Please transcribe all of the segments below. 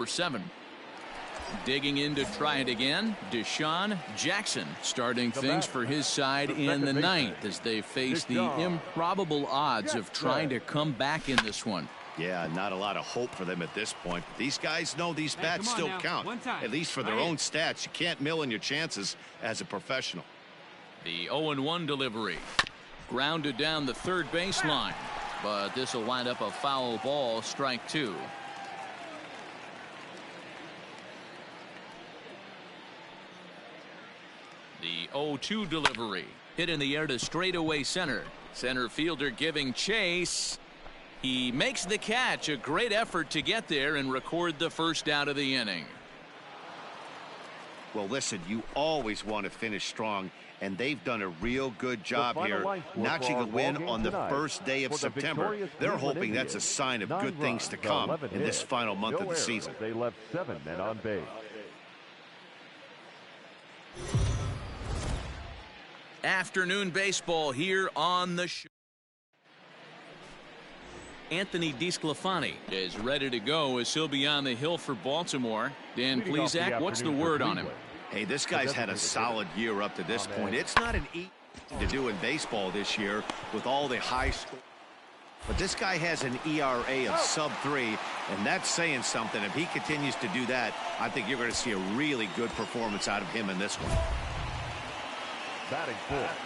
7. Digging in to try it again, Deshaun Jackson starting things for his side in the 9th as they face the improbable odds of trying to come back in this one. Yeah, not a lot of hope for them at this point. These guys know these bats still count, at least for their own stats. You can't mill in your chances as a professional. The 0-1 delivery. Grounded down the third baseline, but this will wind up a foul ball, strike 2. The 0-2 delivery. Hit in the air to straightaway center. Center fielder giving chase. He makes the catch. A great effort to get there and record the first out of the inning. Well, listen, you always want to finish strong, and they've done a real good job here notching a win on the first day of September. They're hoping that's a sign of good things to come in this final month of the season. They left 7 men on base. Afternoon baseball here on the show. Anthony DeSclafani is ready to go as he'll be on the hill for Baltimore. Dan Plesac, what's the word on him? Hey, this guy's had a solid year up to this point. It's not an easy thing to do in baseball this year with all the high score. But this guy has an ERA of sub-3, and that's saying something. If he continues to do that, I think you're going to see a really good performance out of him in this one.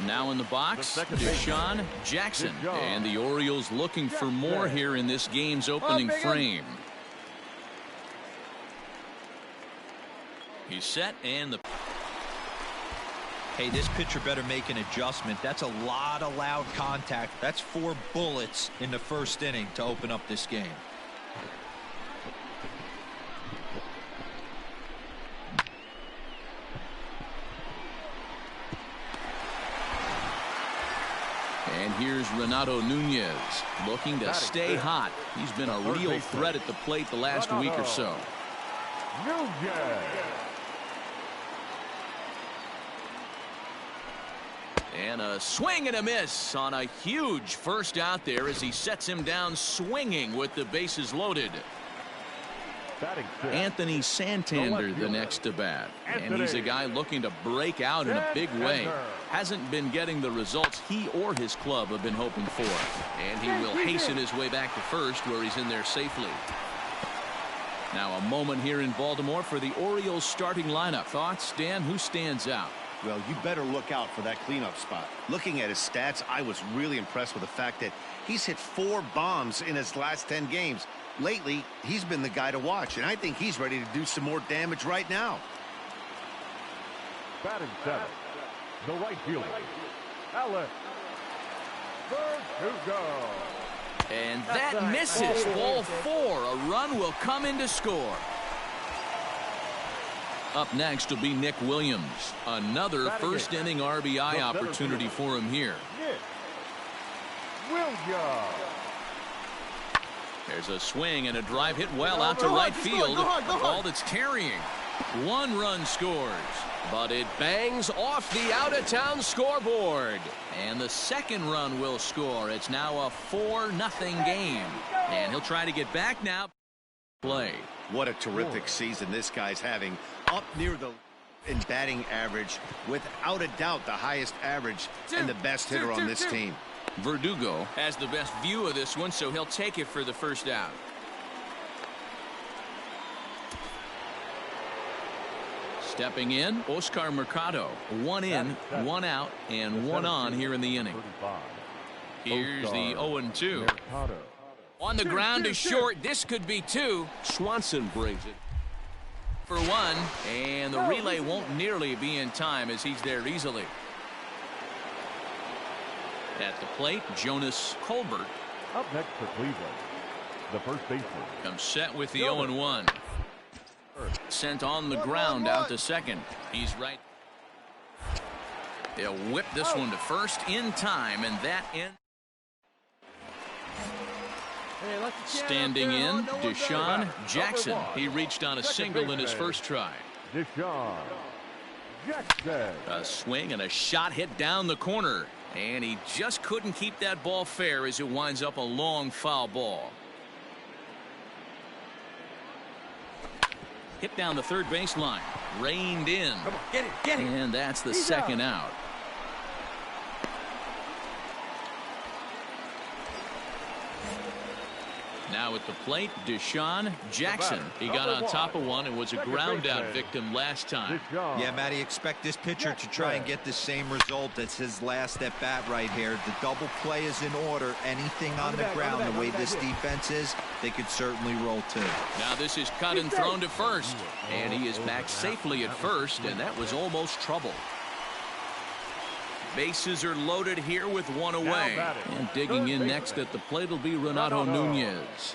Now in the box, Deshaun Jackson, and the Orioles looking for more here in this game's opening frame. He's set, and the hey, this pitcher better make an adjustment. That's a lot of loud contact. That's 4 bullets in the first inning to open up this game. And here's Renato Nunez looking to stay hot. He's been a real threat at the plate the last week or so. And a swing and a miss on a huge first out there as he sets him down swinging with the bases loaded. Anthony Santander the next to bat, and he's a guy looking to break out in a big way. Hasn't been getting the results he or his club have been hoping for, and he will hasten his way back to first where he's in there safely. Now a moment here in Baltimore for the Orioles starting lineup. Thoughts, Dan? Who stands out? Well, you better look out for that cleanup spot. Looking at his stats, I was really impressed with the fact that he's hit 4 bombs in his last 10 games. Lately, he's been the guy to watch, and I think he's ready to do some more damage right now. Batting 7, the right fielder, Alex Verdugo. And that misses. Ball 4. A run will come in to score. Up next will be Nick Williams. Another first inning RBI opportunity for him here. Nick Williams. There's a swing and a drive hit well out to right field. A ball that's carrying. 1 run scores, but it bangs off the out-of-town scoreboard. And the second run will score. It's now a 4-0 game. And he'll try to get back now. Play. What a terrific season this guy's having. Up near the in batting average, without a doubt the highest average and the best hitter on this team. Verdugo has the best view of this one, so he'll take it for the first out. Stepping in, Oscar Mercado. 1 in, 1 out, and 1 on here in the inning. Here's the 0-2. On the ground to short. This could be 2. Swanson brings it for 1, and the relay won't nearly be in time as he's there easily. At the plate, Jonas Colbert. Up next for Cleveland, the first baseman. Comes set with the 0-1. Sent on the ground out to second. He's right. They'll whip this one to first in time, and that ends. Standing in, Deshaun Jackson. He reached on a single in his first try. Deshaun Jackson. A swing and a shot hit down the corner. And he just couldn't keep that ball fair as it winds up a long foul ball. Hit down the third baseline. Reined in. Come on, get it. And that's the second out. Now at the plate, Deshaun Jackson. He got on top of one and was a ground out victim last time. Yeah, Matty, expect this pitcher to try and get the same result as his last at bat right here. The double play is in order. Anything on the ground, the way this defense is, they could certainly roll too. Now this is cut and thrown to first. And he is back safely at first, and that was almost trouble. Bases are loaded here with one away. And digging in next at the plate will be Renato Nunez.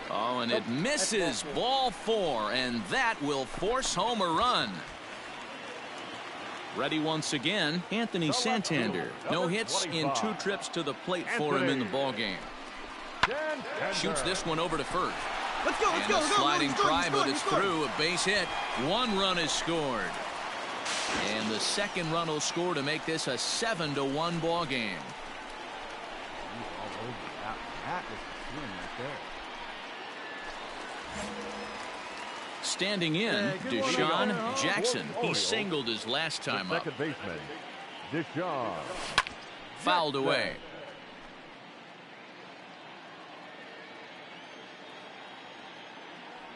Oh, and it misses. Ball 4, and that will force home a run. Ready once again, Anthony Santander. No hits in 2 trips to the plate for him in the ballgame. Shoots this one over to first. Let's go. And a sliding try, but it's through. A base hit. 1 run is scored. And the second run will score to make this a 7-1 ball game. Standing in, Deshaun Jackson. He singled his last time up. Second baseman, Deshaun. Fouled away.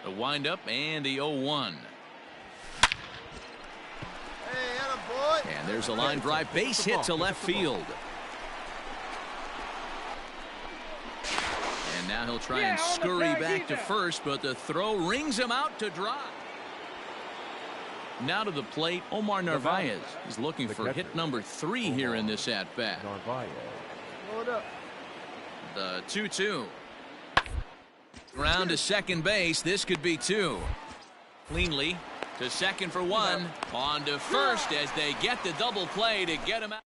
The windup and the 0-1. And there's a line drive base hit to left field. And now he'll try and scurry back to first, but the throw rings him out to dry. Now to the plate, Omar Narvaez is looking for hit number 3 here in this at-bat. The 2-2. Ground to second base. This could be 2. Cleanly to second for 1. On to first as they get the double play to get him out.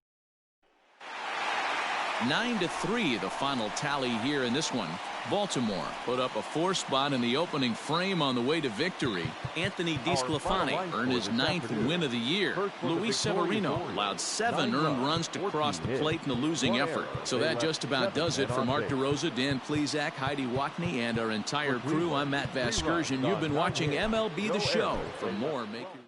9-3 the final tally here in this one. Baltimore put up a 4 spot in the opening frame on the way to victory. Anthony DeSclafani earned his 9th win of the year. Luis Severino allowed 7 earned runs to cross the plate in the losing effort. So that just about does it for Mark DeRosa, Dan Plesac, Heidi Watney, and our entire crew. I'm Matt Vasgersian. You've been watching MLB The Show. For more, make your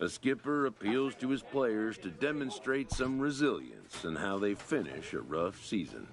A skipper appeals to his players to demonstrate some resilience in how they finish a rough season.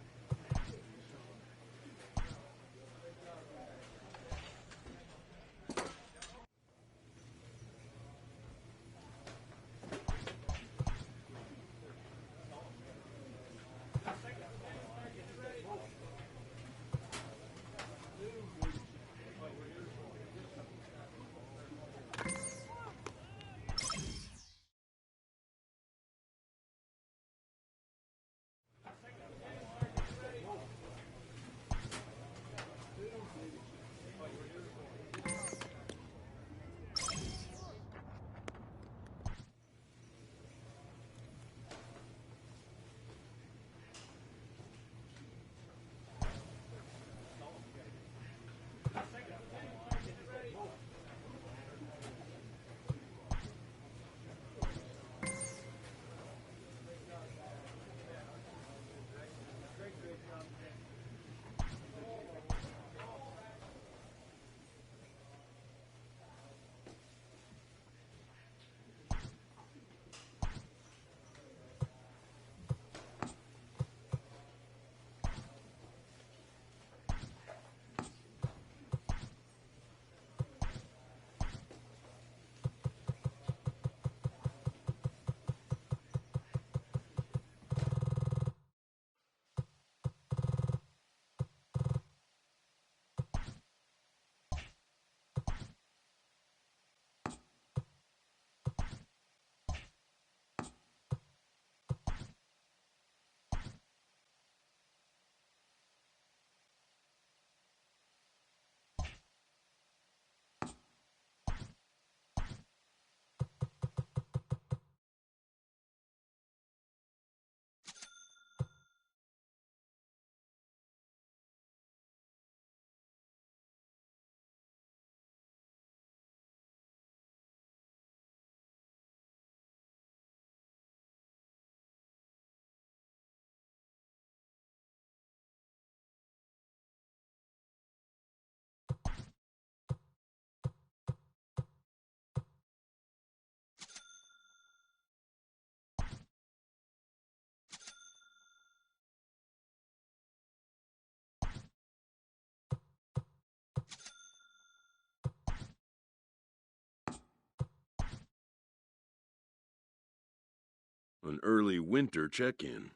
An early winter check-in.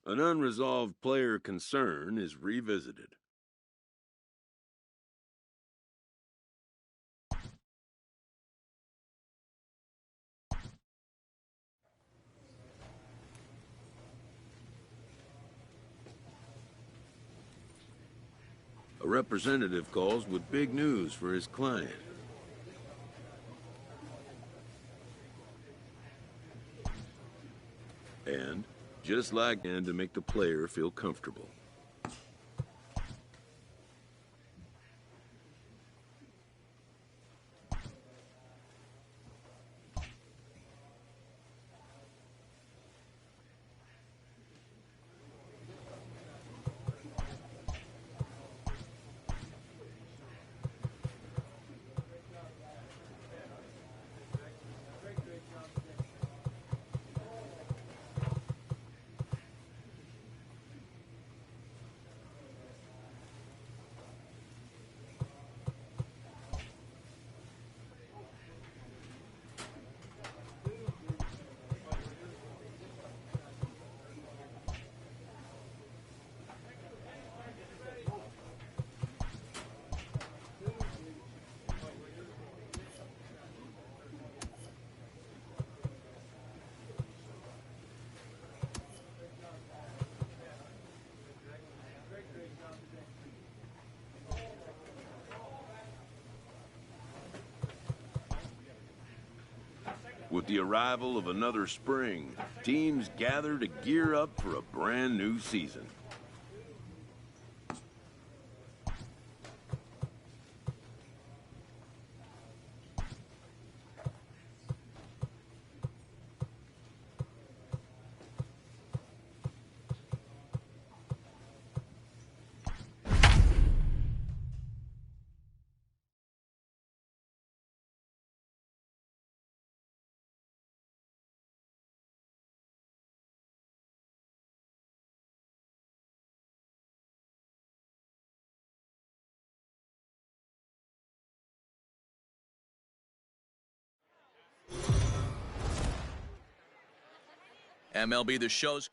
An unresolved player concern is revisited. A representative calls with big news for his client. And, just like and to make the player feel comfortable. With the arrival of another spring, teams gather to gear up for a brand new season. MLB The Show's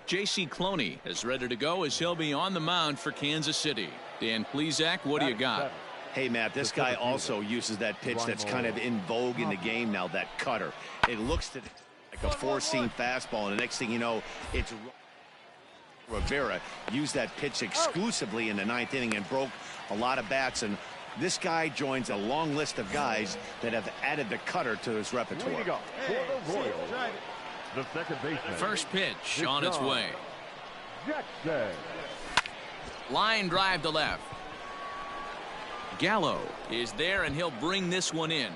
J.C. Cloney is ready to go as he'll be on the mound for Kansas City. Dan Plesac, what do you got? Hey, Matt, this guy also uses that pitch that's kind of in vogue in the game now, that cutter. It looks to like a four-seam fastball, and the next thing you know, it's Rivera used that pitch exclusively in the ninth inning and broke a lot of bats. And this guy joins a long list of guys that have added the cutter to his repertoire. Here we go. For the Royals, the second baseman. First pitch on its way. Jackson. Line drive to left. Gallo is there, and he'll bring this one in.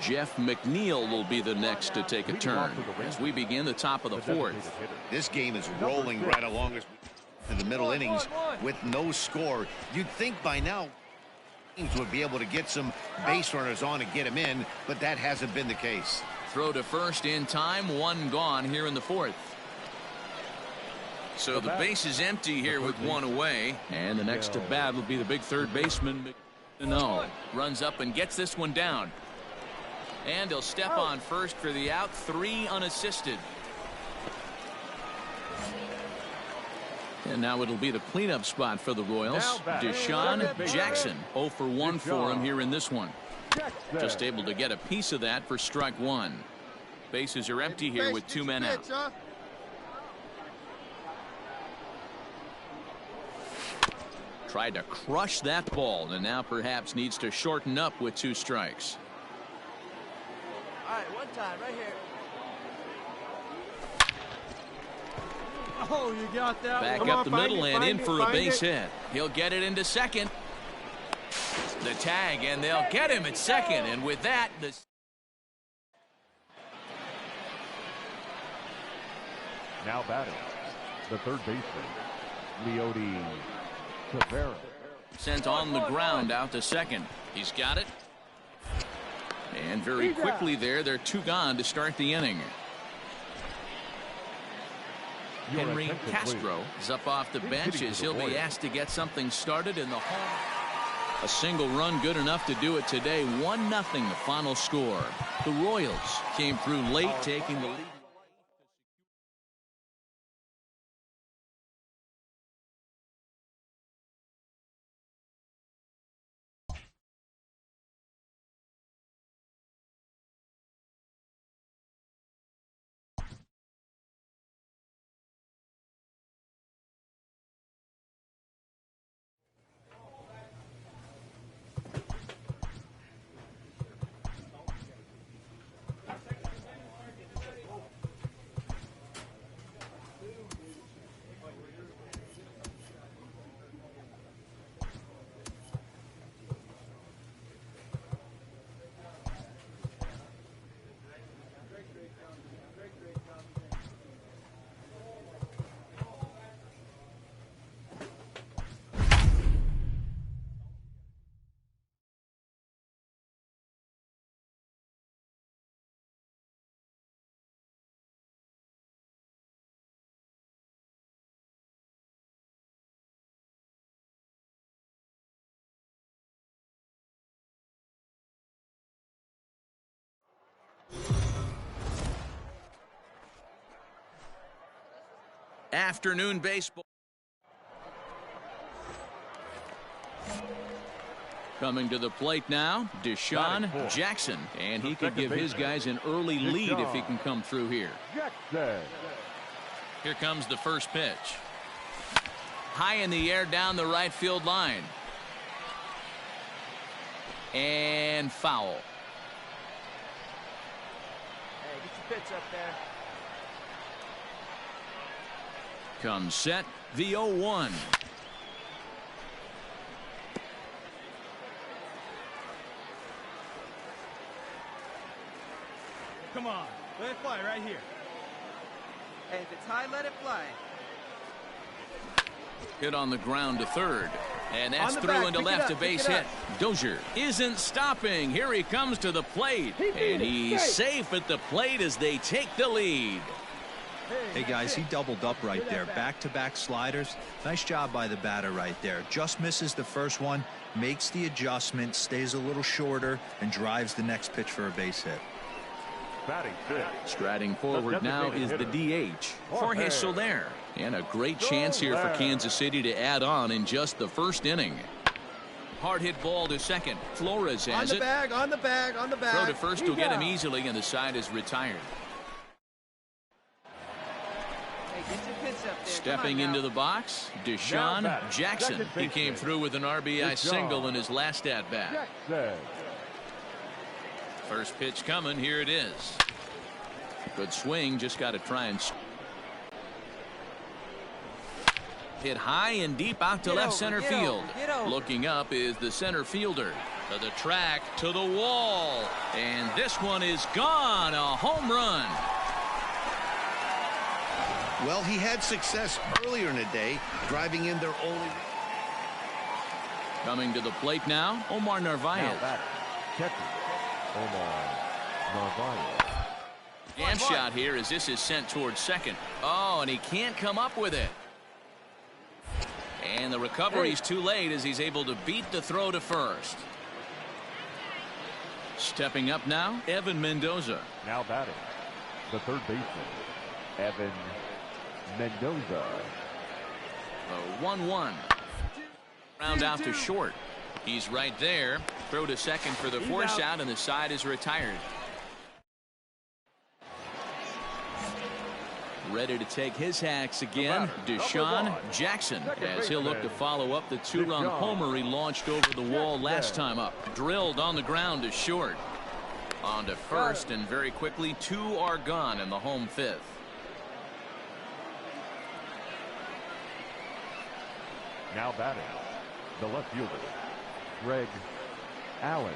Jeff McNeil will be the next to take a turn as we begin the top of the fourth. This game is rolling right along to the middle innings with no score. You'd think by now teams would be able to get some base runners on and get them in, but that hasn't been the case. Throw to first in time, one gone here in the fourth. So the base is empty here with one away, and the next to bat will be the big third baseman. No, runs up and gets this one down. And he'll step on first for the out, 3 unassisted. And now it'll be the cleanup spot for the Royals. Deshaun Jackson, 0 for 1 for him here in this one. Just able to get a piece of that for strike one. Bases are empty here with 2 men out. Tried to crush that ball, and now perhaps needs to shorten up with 2 strikes. All right, one time right here. Oh, you got that. Back up the middle and in for a base hit. He'll get it into second. The tag, and they'll get him at second. And with that, Now batting, the third baseman, Leody Taveras. sent on the ground out to second. He's got it. And very quickly there, they're 2 gone to start the inning. Henry Castro is up off the bench as he'll be asked to get something started in the home. A single run good enough to do it today. 1-0 the final score. The Royals came through late, taking the lead. Afternoon baseball. Coming to the plate now, Deshaun Jackson. And he could give his guys an early lead if he can come through here. Here comes the first pitch. High in the air down the right field line. And foul. Hey, get your pitch up there. Comes set, the 0-1. Come on, let it fly right here. Hey, if it's high, let it fly. Hit on the ground to third. And that's through into left, a base hit. Dozier isn't stopping. Here he comes to the plate. And he's safe at the plate as they take the lead. Hey guys, he doubled up right there. Back-to-back sliders. Nice job by the batter right there. Just misses the first one, makes the adjustment, stays a little shorter, and drives the next pitch for a base hit. Striding forward now is the DH, Jorge Soler. And a great chance here for Kansas City to add on in just the first inning. Hard hit ball to second. Flores has it. On the bag. Throw to first will get him easily, and the side is retired. Stepping into the box, Deshaun Jackson. He came through with an RBI single in his last at-bat. First pitch coming. Here it is. Good swing. Just got to try and hit high and deep out to left center field. Looking up is the center fielder. To the track, to the wall. And this one is gone. A home run. Well, he had success earlier in the day, driving in their only. Coming to the plate now, Omar Narvaez. Jam shot here as this is sent towards second. Oh, and he can't come up with it. And the recovery's too late as he's able to beat the throw to first. Stepping up now, Evan Mendoza. Now batting, the third baseman, Evan Mendoza. 1-1. Round out to short. He's right there. Throw to second for the force out, and the side is retired. Ready to take his hacks again, Deshaun Jackson, as he'll look to follow up the 2-run homer he launched over the wall last time up. Drilled on the ground to short. On to first, and very quickly 2 are gone in the home fifth. Now batting, the left fielder, Greg Allen.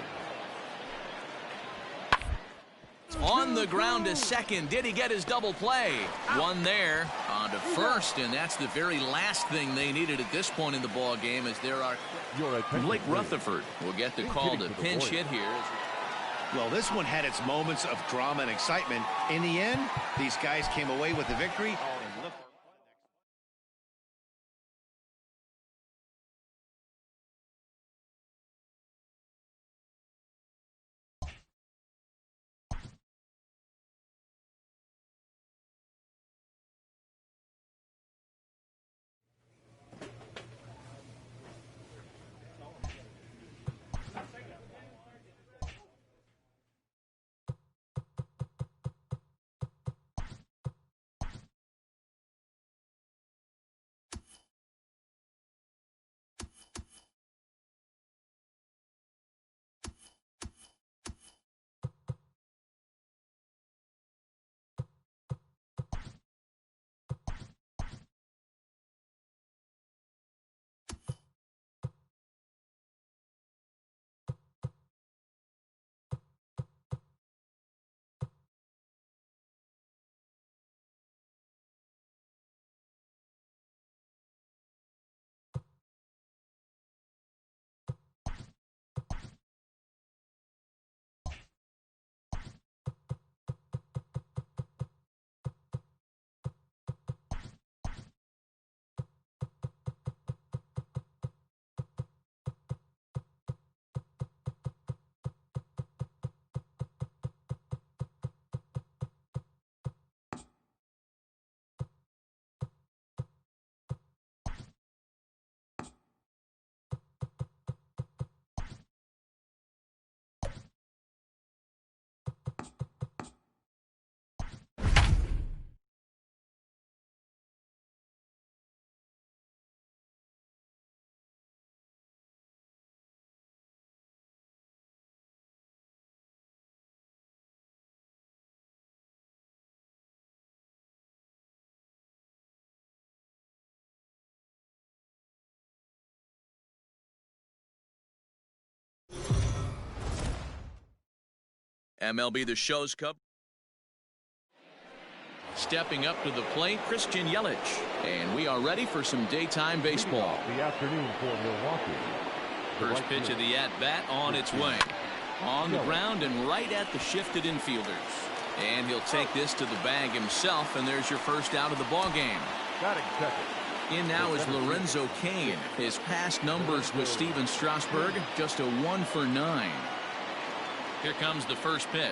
On the ground to second. Did he get his double play? One there. On to first, and that's the very last thing they needed at this point in the ball game, as there are. Blake Rutherford will get the call to pinch hit here. Well, this one had its moments of drama and excitement. In the end, these guys came away with the victory. And look. MLB The Show's Cup. Stepping up to the plate, Christian Yelich. And we are ready for some daytime baseball. The afternoon for Milwaukee. First pitch of the at-bat on its way. On the ground and right at the shifted infielders. And he'll take this to the bag himself, and there's your first out of the ball game. Batting second. In now is Lorenzo Cain. His past numbers with Steven Strasburg, just a 1 for 9. Here comes the first pitch.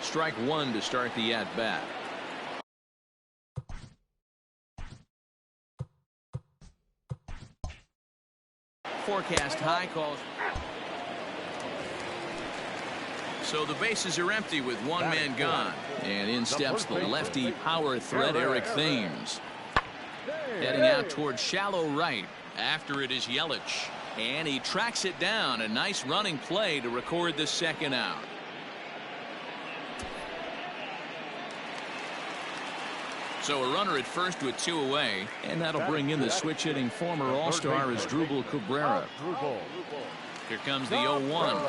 Strike one to start the at-bat. Forecast high calls. So the bases are empty with one man gone. And in steps the lefty power threat, Eric Thames. Heading out towards shallow right. After it is Yelich. And he tracks it down. A nice running play to record the second out. So a runner at first with 2 away. And that'll bring in the switch-hitting former All-Star Asdrubal Cabrera. Here comes the 0-1.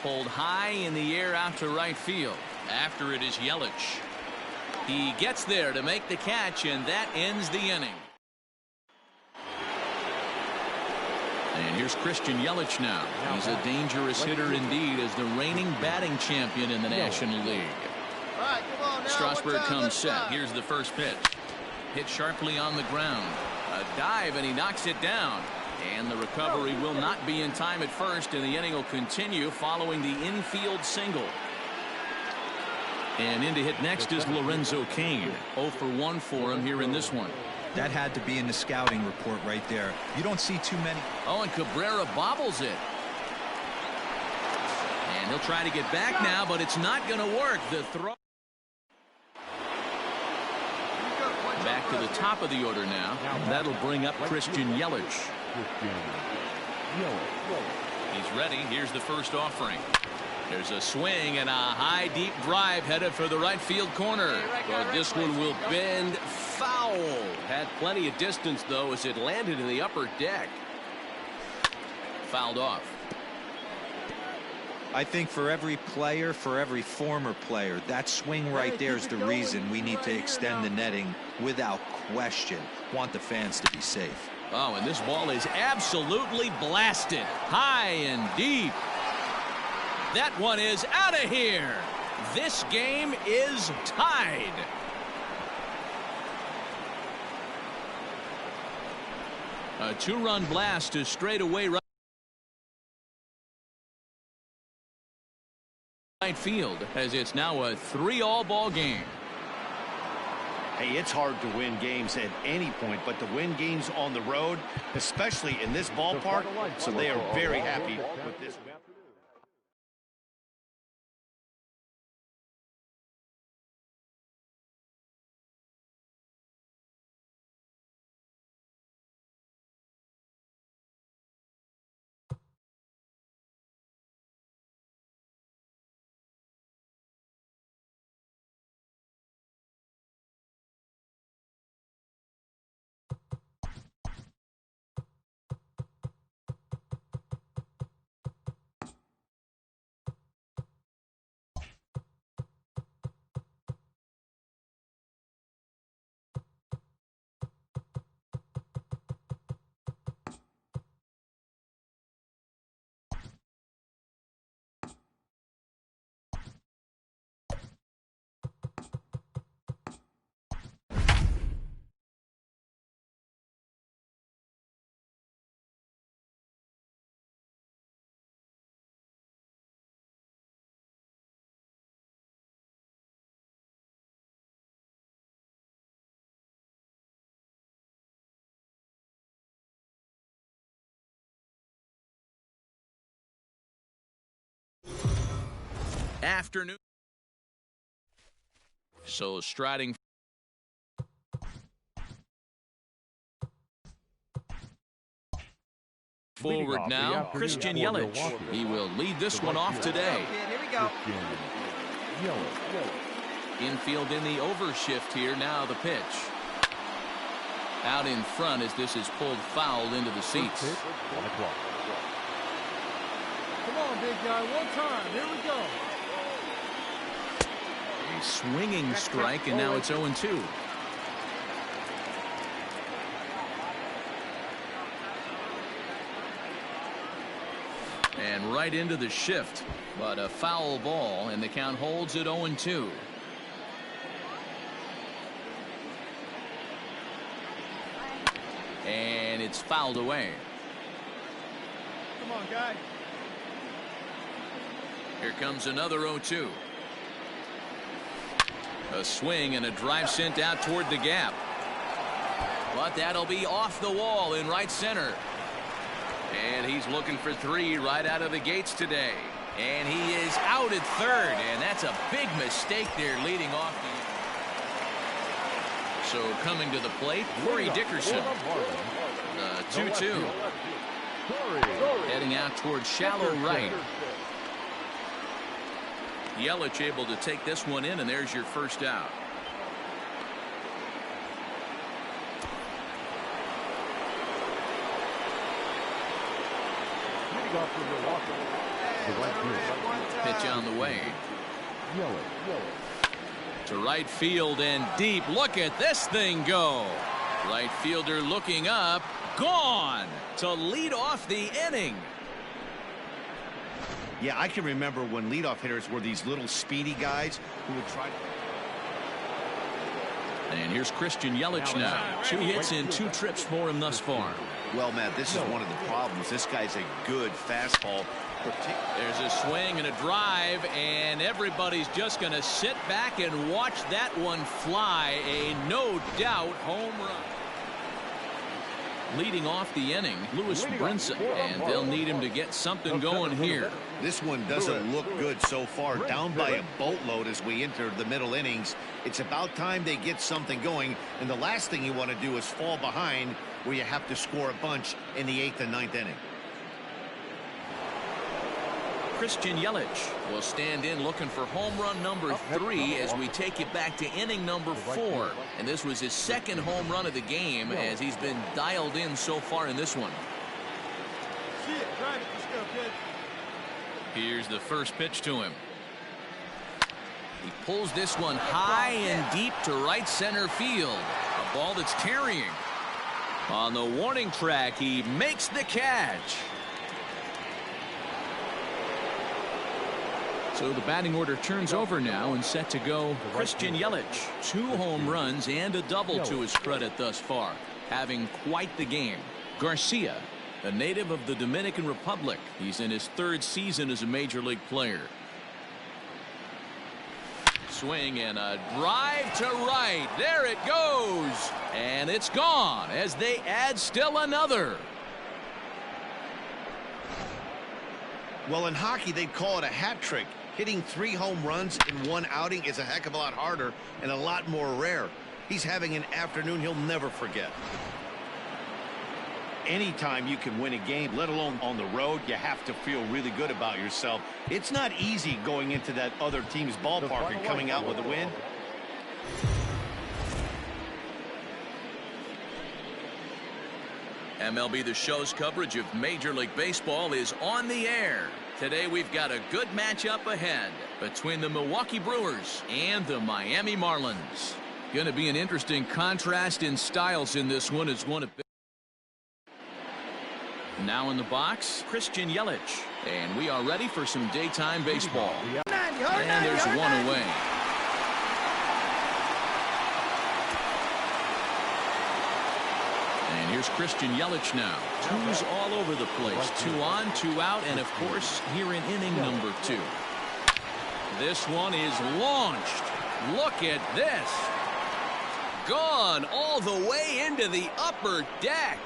Pulled high in the air out to right field. After it is Yelich. He gets there to make the catch, and that ends the inning. And here's Christian Yelich now. He's a dangerous hitter indeed as the reigning batting champion in the National League. Strasburg comes set. Here's the first pitch. Hit sharply on the ground. A dive, and he knocks it down. And the recovery will not be in time at first, and the inning will continue following the infield single. And in to hit next is Lorenzo Cain. 0 for 1 for him here in this one. That had to be in the scouting report right there. You don't see too many. Oh, and Cabrera bobbles it. And he'll try to get back now, but it's not going to work. The throw. Back to the top of the order now. That'll bring up Christian Yelich. He's ready. Here's the first offering. There's a swing and a high deep drive headed for the right field corner. But this one will bend foul. Had plenty of distance though as it landed in the upper deck. Fouled off. I think for every player, for every former player, that swing right there is the reason we need to extend the netting without question. Want the fans to be safe. Oh, and this ball is absolutely blasted. High and deep. That one is out of here. This game is tied. A 2-run blast to straightaway right field, as it's now a 3-all ball game. Hey, it's hard to win games at any point, but to win games on the road, especially in this ballpark, so they are very happy with this win. Afternoon. So striding forward now, Christian Yelich. He will lead this one off today. Here we go. Infield in the overshift here. Now the pitch. Out in front as this is pulled foul into the seats. Come on, big guy. One time. Here we go. A swinging strike, and now it's 0-2. And right into the shift, but a foul ball, and the count holds at 0-2. And it's fouled away. Come on, guy. Here comes another 0-2. A swing and a drive sent out toward the gap. But that'll be off the wall in right center. And he's looking for 3 right out of the gates today. And he is out at third. And that's a big mistake there leading off. So coming to the plate, Corey Dickerson. 2-2. Heading out towards shallow right. Yelich able to take this one in, and there's your first out. Pitch on the way. To right field and deep. Look at this thing go. Right fielder looking up. Gone to lead off the inning. Yeah, I can remember when leadoff hitters were these little speedy guys who would try to... And here's Christian Yelich now. 2 hits and 2 trips for him thus far. Well, Matt, this is one of the problems. This guy's a good fastball. There's a swing and a drive, and everybody's just going to sit back and watch that one fly. A no doubt home run. Leading off the inning, Lewis Brinson, and they'll need him to get something going here. This one doesn't look good so far. Down by a boatload as we enter the middle innings. It's about time they get something going, and the last thing you want to do is fall behind where you have to score a bunch in the 8th and 9th inning. Christian Yelich will stand in looking for home run number 3 as we take it back to inning number 4. And this was his second home run of the game as he's been dialed in so far in this one. See it. Drive it. Let's go, kid. Here's the first pitch to him. He pulls this one high and deep to right center field. A ball that's carrying. On the warning track, he makes the catch. So the batting order turns over now and set to go Christian Yelich. 2 home runs and a double to his credit thus far. Having quite the game. Garcia, a native of the Dominican Republic. He's in his 3rd season as a major league player. Swing and a drive to right. There it goes. And it's gone as they add still another. Well, in hockey, they'd call it a hat trick. Hitting 3 home runs in 1 outing is a heck of a lot harder and a lot more rare. He's having an afternoon he'll never forget. Anytime you can win a game, let alone on the road, you have to feel really good about yourself. It's not easy going into that other team's ballpark and coming out with a win. MLB The Show's coverage of Major League Baseball is on the air. Today we've got a good matchup ahead between the Milwaukee Brewers and the Miami Marlins. Going to be an interesting contrast in styles in this one. It's one of now in the box, Christian Yelich. And we are ready for some daytime baseball. And there's one away. And here's Christian Yelich now. 2s all over the place. 2 on, 2 out, and of course, here in inning number 2. This one is launched. Look at this. Gone all the way into the upper deck.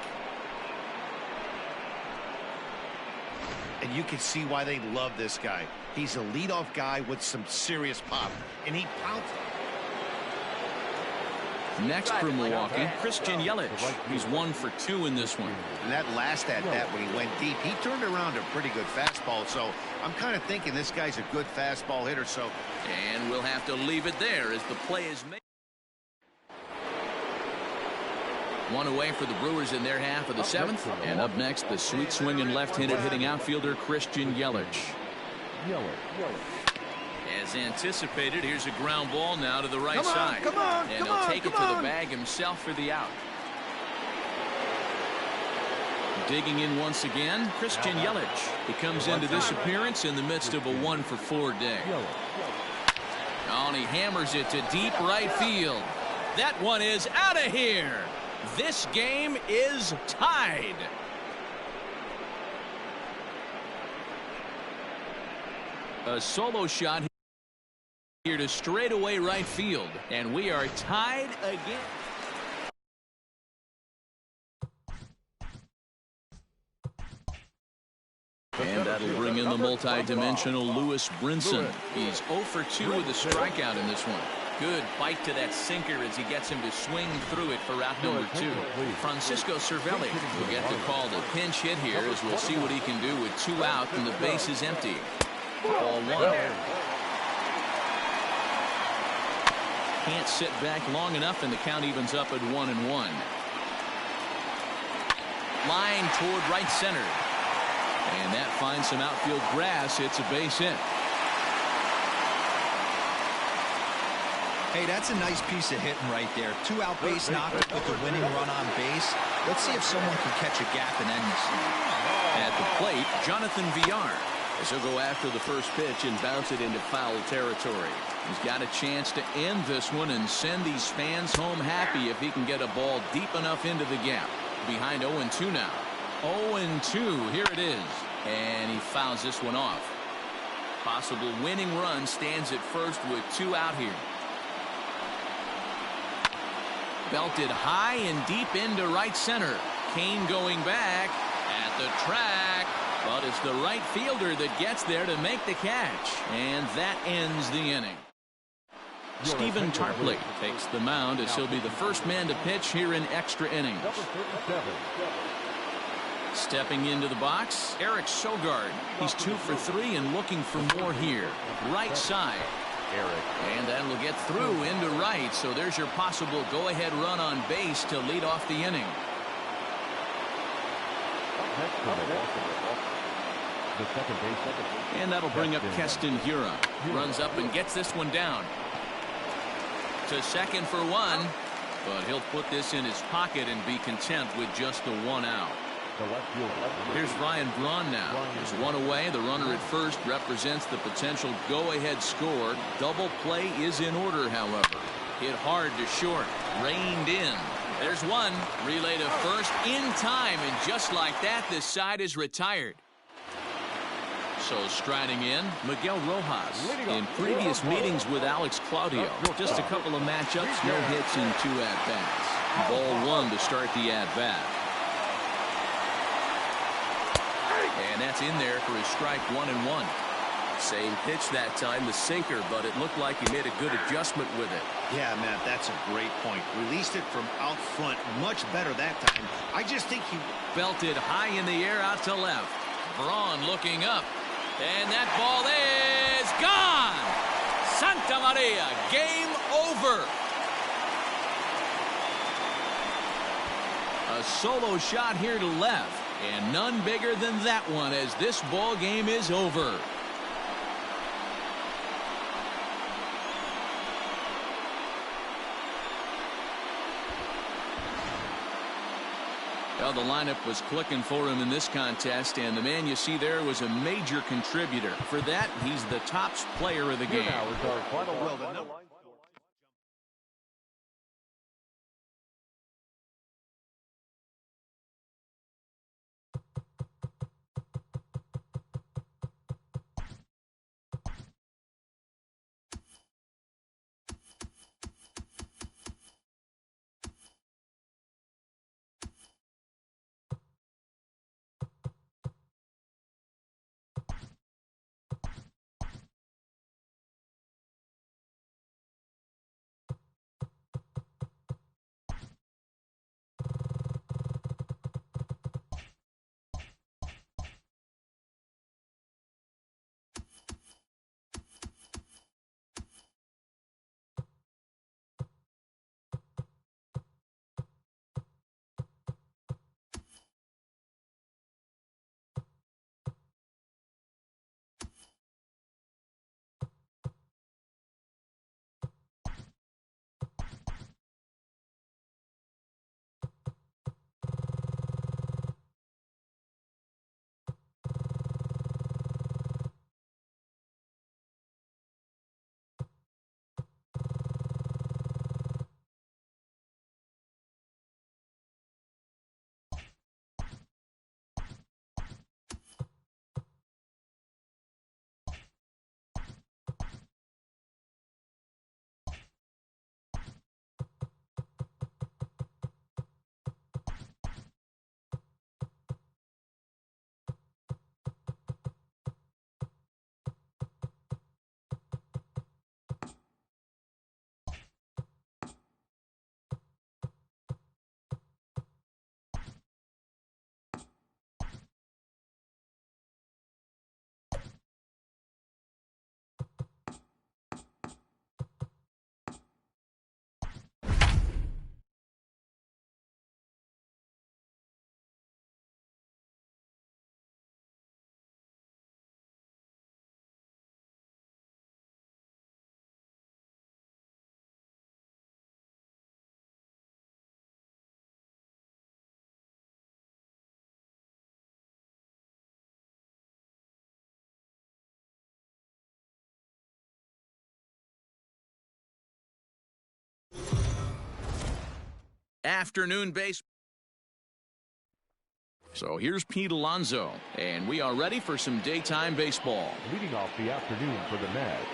And you can see why they love this guy. He's a leadoff guy with some serious pop, and he pounced. Next for Milwaukee, Christian Yelich. He's 1 for 2 in this one. And that last at bat when he went deep, he turned around a pretty good fastball. So I'm kind of thinking this guy's a good fastball hitter. So, and we'll have to leave it there as the play is made. 1 away for the Brewers in their half of the 7th. And up next, the sweet swinging left-handed hitting outfielder Christian Yelich. As anticipated, here's a ground ball now to the right side. And he'll take it to the bag himself for the out. Digging in once again, Christian Yelich. He comes into this appearance in the midst of a 1 for 4 day. Oh, and he hammers it to deep right field. That one is out of here. This game is tied. A solo shot here to straightaway right field, and we are tied again. And that'll bring in the multi-dimensional Lewis Brinson. He's 0 for 2 with a strikeout in this one. Good bite to that sinker as he gets him to swing through it for out number 2. Francisco Cervelli will get the call to pinch hit here as we'll see what he can do with 2 out and the base is empty. Ball 1. Can't sit back long enough and the count evens up at 1-1. Line toward right center. And that finds some outfield grass. It's a base hit. Hey, that's a nice piece of hitting right there. 2 out base knocked with the winning run on base. Let's see if someone can catch a gap and end this. At the plate, Jonathan Villar. As he'll go after the first pitch and bounce it into foul territory. He's got a chance to end this one and send these fans home happy if he can get a ball deep enough into the gap. Behind 0-2 now. 0-2, here it is. And he fouls this one off. Possible winning run stands at first with 2 out here. Belted high and deep into right center. Kane going back at the track. But it's the right fielder that gets there to make the catch. And that ends the inning. Stephen Tarpley takes the mound as he'll be the first man to pitch here in extra innings. Stepping into the box, Eric Sogard. He's 2 for 3 and looking for more here. Right side. And that will get through into right. So there's your possible go-ahead run on base to lead off the inning. And that'll bring up Keston Hiura. Runs up and gets this one down. To second for 1. But he'll put this in his pocket and be content with just the 1 out. the left fielder. Here's Ryan Braun now. There's one away. The runner at first represents the potential go-ahead score. Double play is in order, however. Hit hard to short. Reined in. There's one. Relay to first in time, and just like that, this side is retired. So striding in, Miguel Rojas. In previous meetings with Alex Claudio, just a couple of matchups, no hits in 2 at-bats. Ball 1 to start the at-bat. And that's in there for his strike 1-1. Same pitch that time, the sinker, but it looked like he made a good adjustment with it. Yeah, Matt, that's a great point. Released it from out front much better that time. I just think he belted high in the air out to left. Braun looking up. And that ball is gone. Santa Maria, game over. A solo shot here to left. And none bigger than that one as this ball game is over. Well, the lineup was clicking for him in this contest, and the man you see there was a major contributor. For that, he's the top player of the game. Afternoon base. So here's Pete Alonso, and we are ready for some daytime baseball. Leading off the afternoon for the Mets.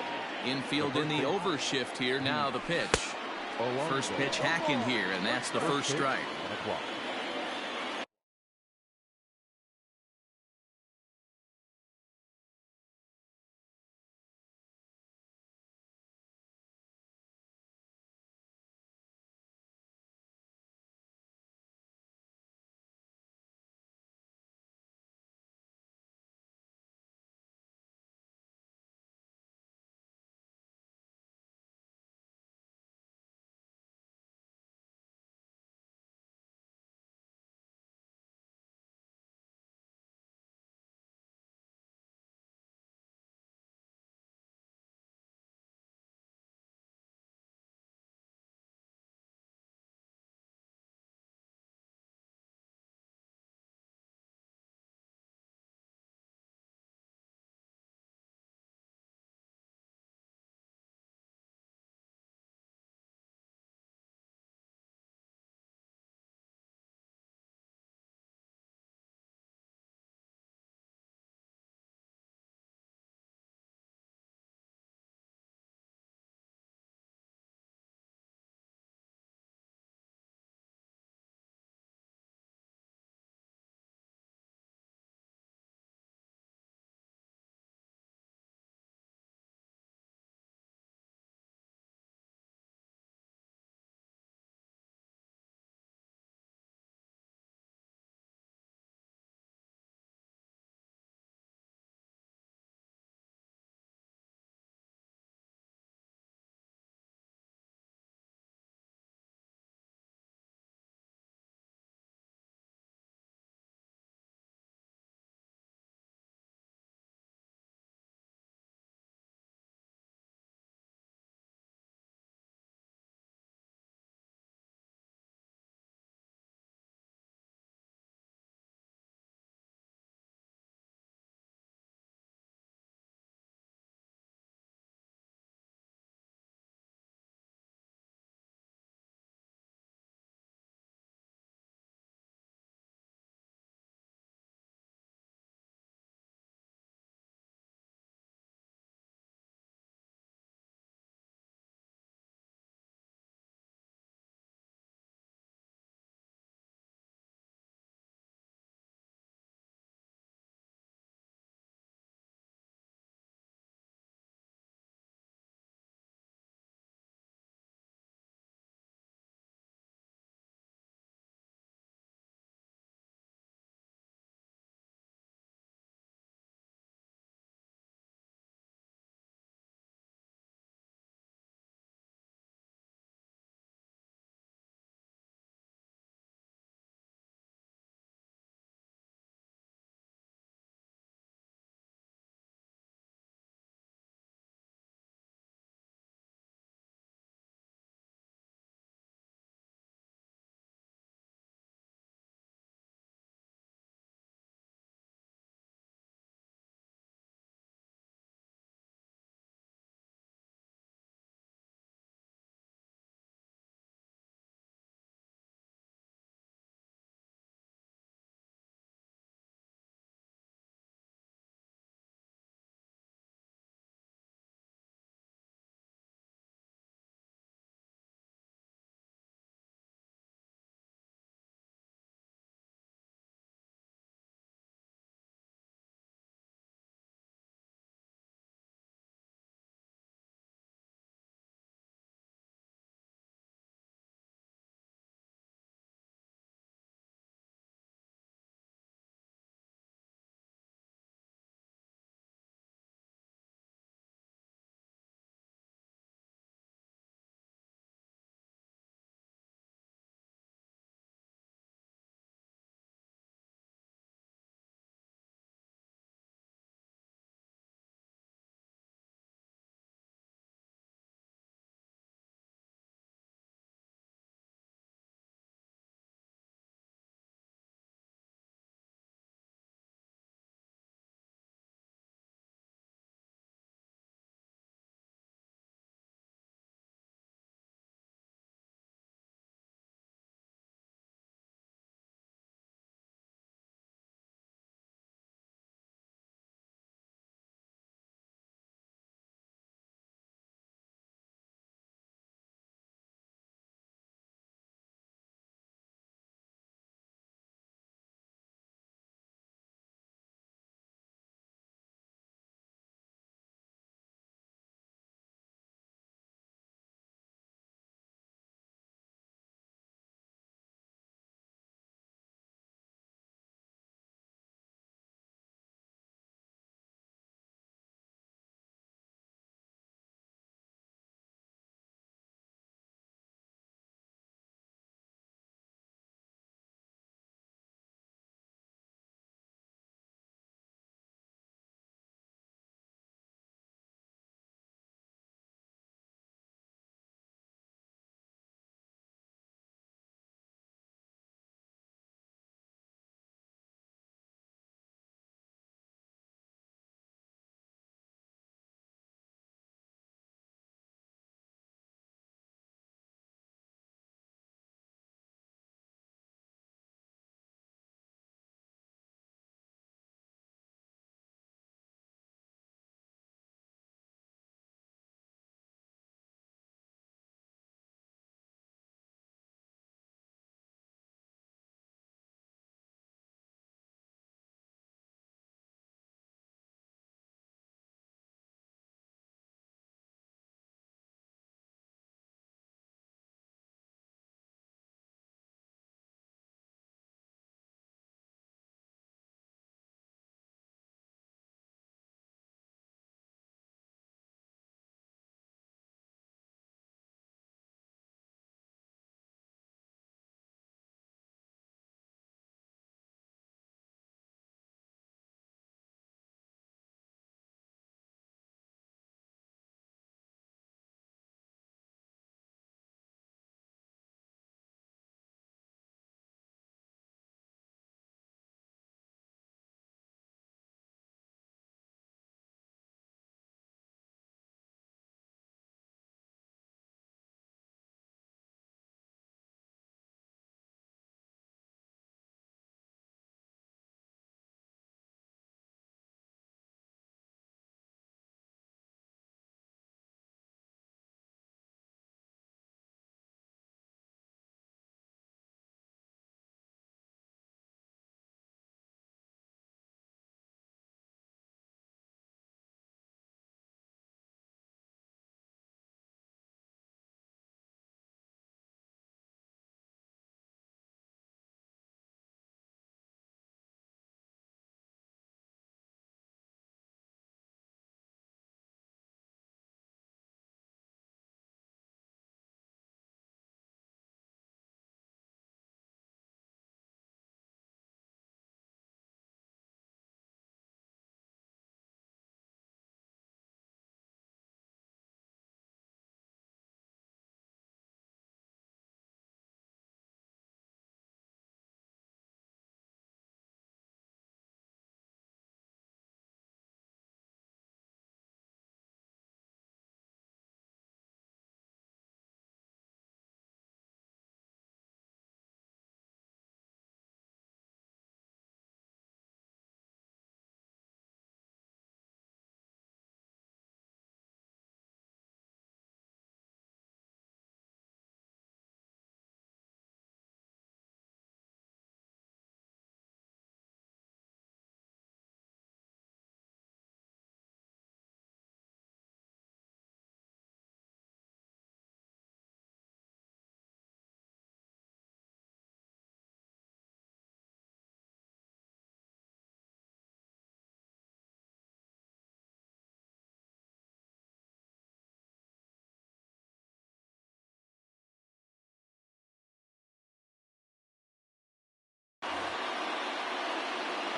Infield in the overshift here. Now the pitch. First pitch hacking here, and that's the first strike.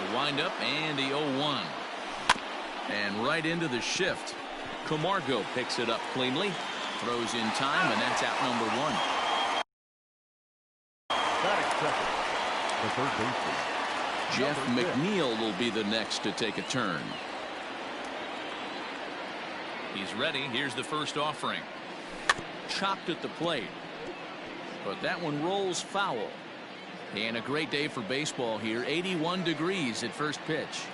The windup and the 0-1. And right into the shift. Camargo picks it up cleanly. Throws in time, and that's out number 1. Batting second, the third baseman, Jeff number 10. McNeil will be the next to take a turn. He's ready. Here's the first offering. Chopped at the plate. But that one rolls foul. And a great day for baseball here. 81 degrees at first pitch.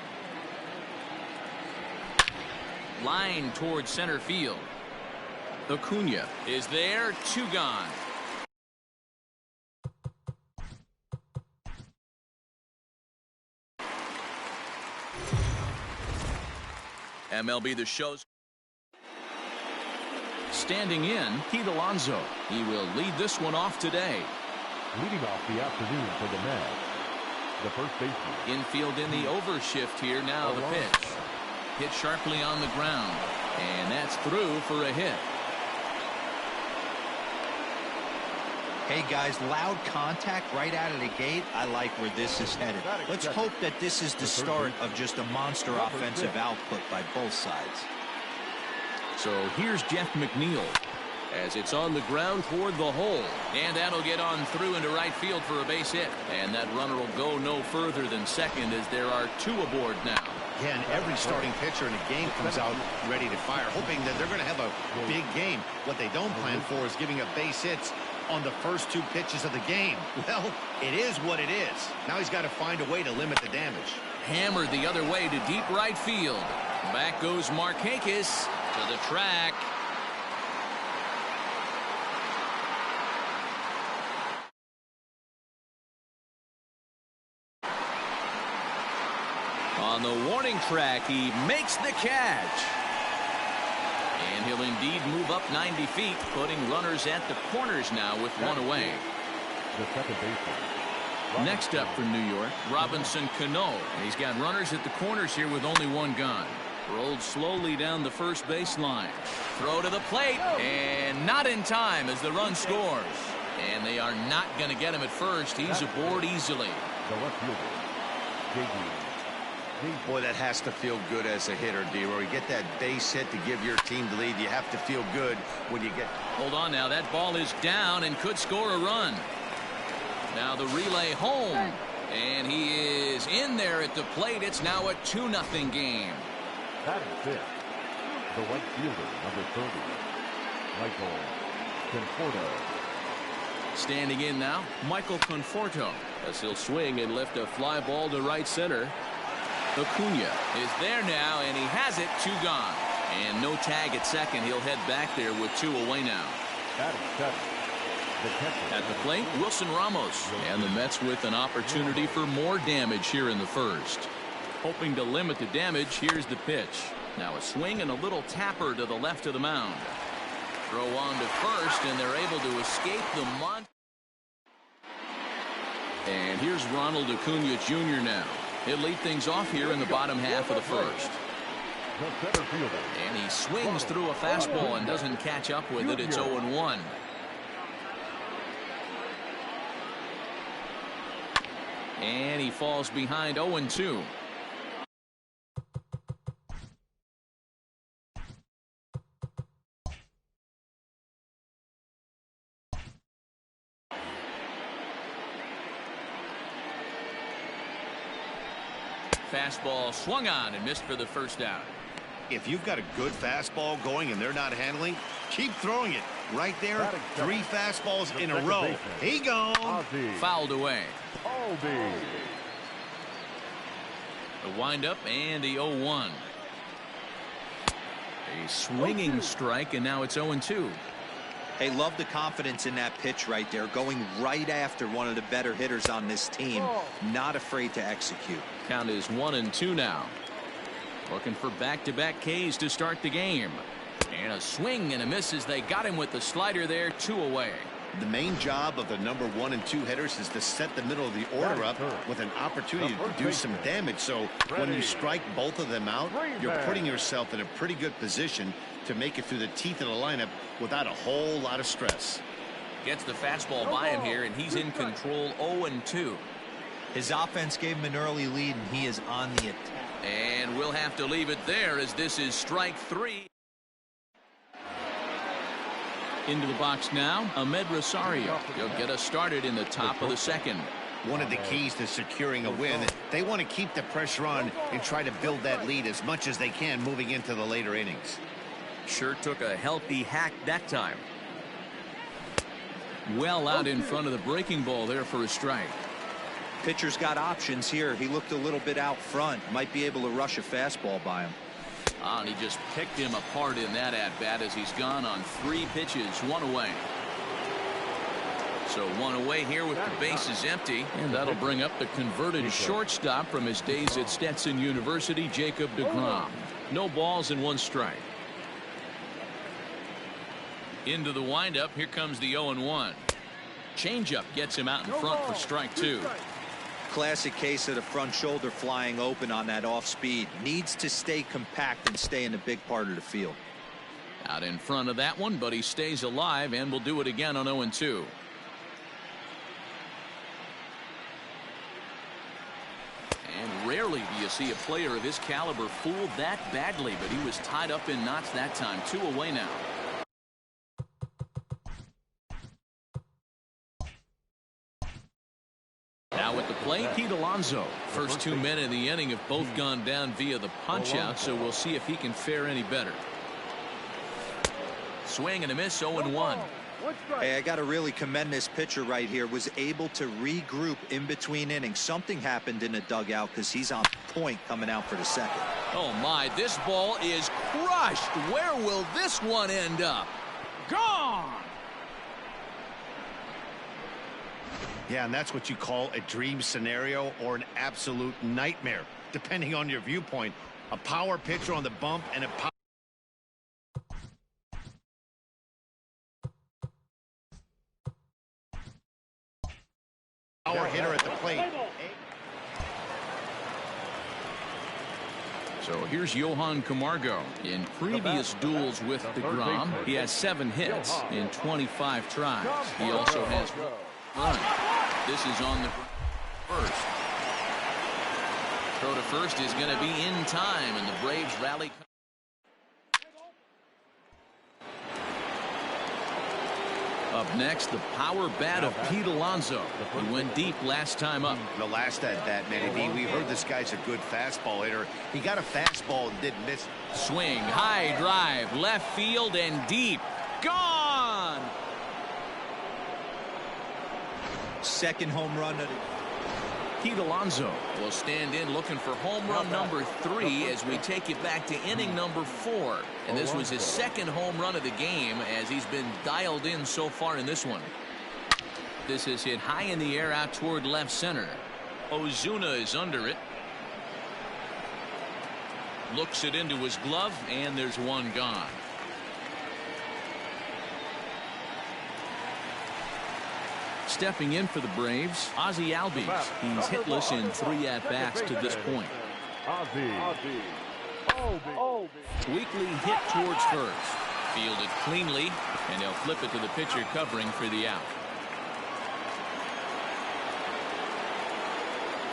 Line towards center field. Acuna is there. 2 gone. MLB The Show's standing in, Pete Alonso. He will lead this one off today. Leading off the afternoon for the Mets, the first baseman. Infield in the overshift here. Now the pitch. Hit sharply on the ground. And that's through for a hit. Hey guys, loud contact right out of the gate. I like where this is headed. Let's hope that this is the start of just a monster offensive output by both sides. So here's Jeff McNeil as it's on the ground toward the hole. And that'll get on through into right field for a base hit. And that runner will go no further than second as there are 2 aboard now. Yeah, and every starting pitcher in a game comes out ready to fire, hoping that they're going to have a big game. What they don't plan for is giving up base hits on the first 2 pitches of the game. Well, it is what it is. Now he's got to find a way to limit the damage. Hammered the other way to deep right field. Back goes Markakis to the track. On the warning track, he makes the catch. And he'll indeed move up 90 feet, putting runners at the corners now with 1 away. The second baseman. Next up for New York, Robinson Cano. He's got runners at the corners here with only 1 gone. Rolled slowly down the first baseline. Throw to the plate, and not in time as the run scores. And they are not going to get him at first. He's aboard easily. The left fielder, J.D. Boy, that has to feel good as a hitter, D-Roy. You get that base hit to give your team the lead. You have to feel good when you get... Hold on now. That ball is down and could score a run. Now the relay home. And he is in there at the plate. It's now a 2-0 game. Batting fifth, the right fielder, number 30, Michael Conforto. Standing in now, Michael Conforto, as he'll swing and lift a fly ball to right center. Acuna is there now, and he has it. 2 gone. And no tag at second. He'll head back there with 2 away now. Batting seventh, the catcher. At the plate, Wilson Ramos. And the Mets with an opportunity for more damage here in the first. Hoping to limit the damage, here's the pitch. Now a swing and a little tapper to the left of the mound. Throw on to first, and they're able to escape the month. And here's Ronald Acuna Jr. now. He'll lead things off here in the bottom half of the first. The center fielder. And he swings through a fastball and doesn't catch up with it. It's 0-1. And he falls behind 0-2. Fastball swung on and missed for the first out. If you've got a good fastball going and they're not handling, keep throwing it. Right there, 3 fastballs in a row. He gone. Fouled away. Aldi. The windup and the 0-1. A swinging strike, and now it's 0-2. Hey, love the confidence in that pitch right there, going right after one of the better hitters on this team. Not afraid to execute. Count is 1-2 now. Looking for back-to-back Ks to start the game. And a swing and a miss as they got him with the slider there. 2 away. The main job of the number 1 and 2 hitters is to set the middle of the order up with an opportunity to do some damage. So when you strike both of them out, you're putting yourself in a pretty good position to make it through the teeth of the lineup without a whole lot of stress. Gets the fastball by him here, and he's in control. 0-2. His offense gave him an early lead, and he is on the attack. And we'll have to leave it there as this is strike 3. Into the box now, Ahmed Rosario. He'll get us started in the top of the second. One of the keys to securing a win, they want to keep the pressure on and try to build that lead as much as they can moving into the later innings. Sure took a healthy hack that time. Well out in front of the breaking ball there for a strike. Pitcher's got options here. He looked a little bit out front. Might be able to rush a fastball by him. And he just picked him apart in that at-bat as he's gone on 3 pitches, 1 away. So 1 away here with the bases empty, and that'll bring up the converted shortstop from his days at Stetson University, Jacob deGrom. No balls and 1 strike. Into the windup, here comes the 0-1. Changeup gets him out in front for strike 2. Classic case of the front shoulder flying open on that off speed. Needs to stay compact and stay in the big part of the field. Out in front of that one, but he stays alive and will do it again on 0-2. And rarely do you see a player of his caliber fooled that badly, but he was tied up in knots that time. 2 away now. Now at the plate, Pete Alonso. First 2 men in the inning have both gone down via the punch-out, so we'll see if he can fare any better. Swing and a miss, 0-1. Hey, I got to really commend this pitcher right here. Was able to regroup in between innings. Something happened in the dugout because he's on point coming out for the second. Oh my, this ball is crushed. Where will this one end up? Gone! Yeah, and that's what you call a dream scenario or an absolute nightmare, depending on your viewpoint. A power pitcher on the bump and a power hitter at the plate. So here's Johan Camargo. In previous duels with deGrom, he has 7 hits in 25 tries. He also has 1 run. This is on the first. Throw to first is going to be in time, and the Braves rally. Up next, the power bat of Pete Alonso. He went deep last time up. The last at-bat, Manny D, we heard this guy's a good fastball hitter. He got a fastball and didn't miss. Swing, high drive, left field and deep. Gone! Second home run of the Pete Alonso will stand in looking for home run number 3 as we take it back to inning number 4. And this was his second home run of the game as he's been dialed in so far in this one. This is hit high in the air out toward left center. Ozuna is under it. Looks it into his glove, and there's 1 gone. Stepping in for the Braves, Ozzie Albies. He's hitless in 3 at-bats to this point. Weekly hit towards first. Fielded cleanly, and he'll flip it to the pitcher covering for the out.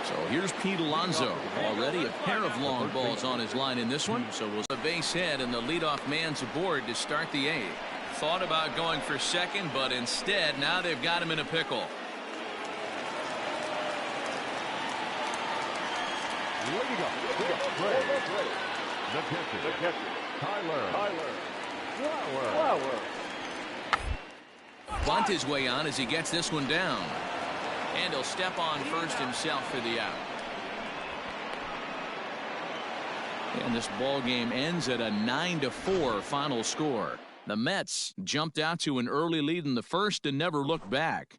So here's Pete Alonso. Already a pair of long balls on his line in this one. So we'll see a base hit, and the leadoff man's aboard to start the 8th. Thought about going for second, but instead now they've got him in a pickle. The catcher, Tyler Flower. Bunt his way on as he gets this one down. And he'll step on first himself for the out. And this ball game ends at a 9-4 final score. The Mets jumped out to an early lead in the first and never looked back.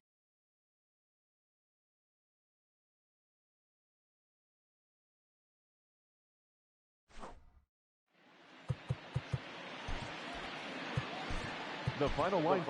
The final line.